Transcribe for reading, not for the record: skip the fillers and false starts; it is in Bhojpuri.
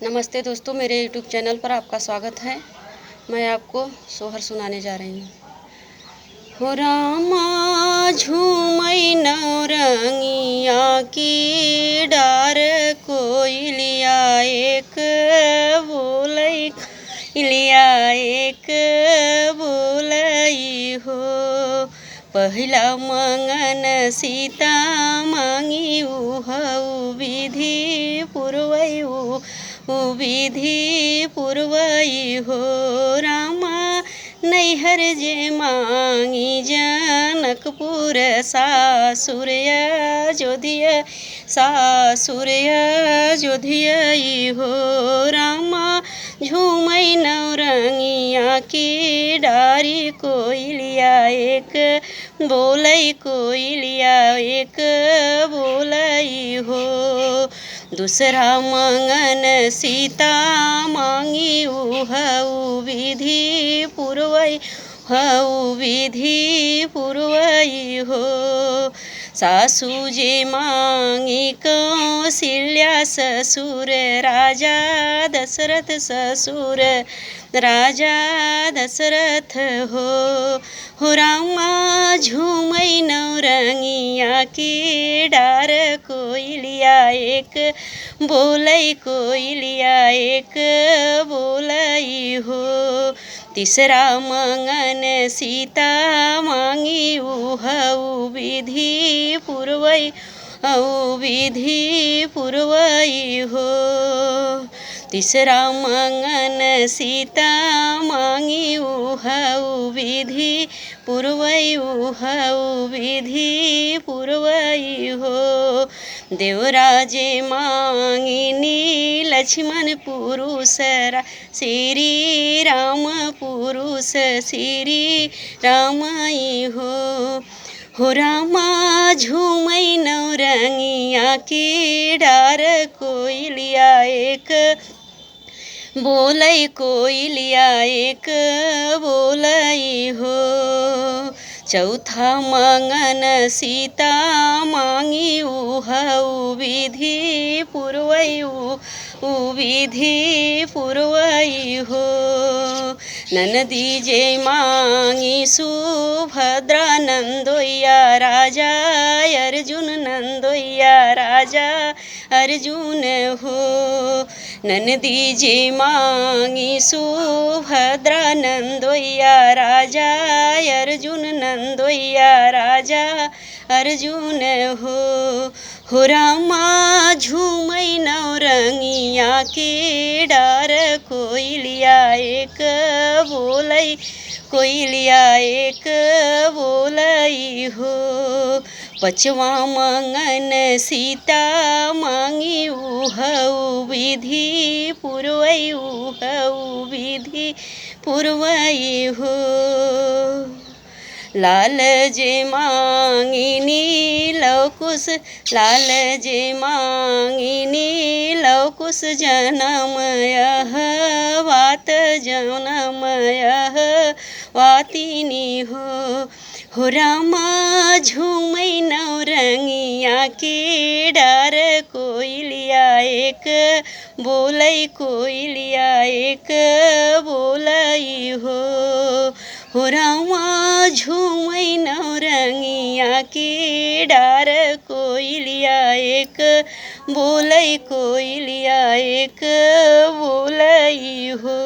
नमस्ते दोस्तों, मेरे यूट्यूब चैनल पर आपका स्वागत है। मैं आपको सोहर सुनाने जा रही हूँ। हो रामा झूमई नौरंगिया की डार कोयलिया एक बोलई लिया एक बोलई हो। पहिला मंगन सीता मांगी उहऊ विधि पुरवई विधि पुरवई हो। रामा नैहर जे मांगी जनकपुर सासुरया जोधिया हो। रामा झूमई नौरंगिया की डारी कोयलिया एक बोलई कोयलिया एक बोलई हो। दूसरा मंगन सीता मांगी उहऊ विधि पुरवई हो। सासू जे मांगी कौशल्या ससुर राजा दशरथ हो। रामा झूमई नौरंगिया की डार कोयलिया एक बोलई कोयलिया एक बोलई हो। तीसरा मंगन सीता मांगी उहऊ विधि पुरवई हो। तीसरा मंगन सीता मांगी उहऊ विधि पुरवई हो। देवराजे मांगिनी लक्ष्मण पुरुष श्री राम पुरुष श्री रामई हो। रामा झूमई नौरंगिया की डार कोयलिया एक बोलई कोयलिया एक बोलई हो। चौथा मंगन सीता मांगी उहऊ विधि पुरवई हो। ननदी जे मांगी सुभद्रा नंदोया राजा अर्जुन हो। ननदी जे मांगी सुभद्रा नंदोया राजा अर्जुन हो। रामा झूमई नौरंगिया की डार कोयलिया एक बोलई कोयलिया एक बोलई हो। पचवा मंगन सीता मांगी उहऊ विधि पुरवई हो। लाल जे मांगिनी लवकुश जनम यह वातिनी हो। रामा झूमई नौरंगिया की डार कोयलिया एक बोलई कोयलिया एक बोलई हो। रामा झूमई नौरंगिया की डार कोयलिया एक बोलई कोयलिया एक बोलई हो।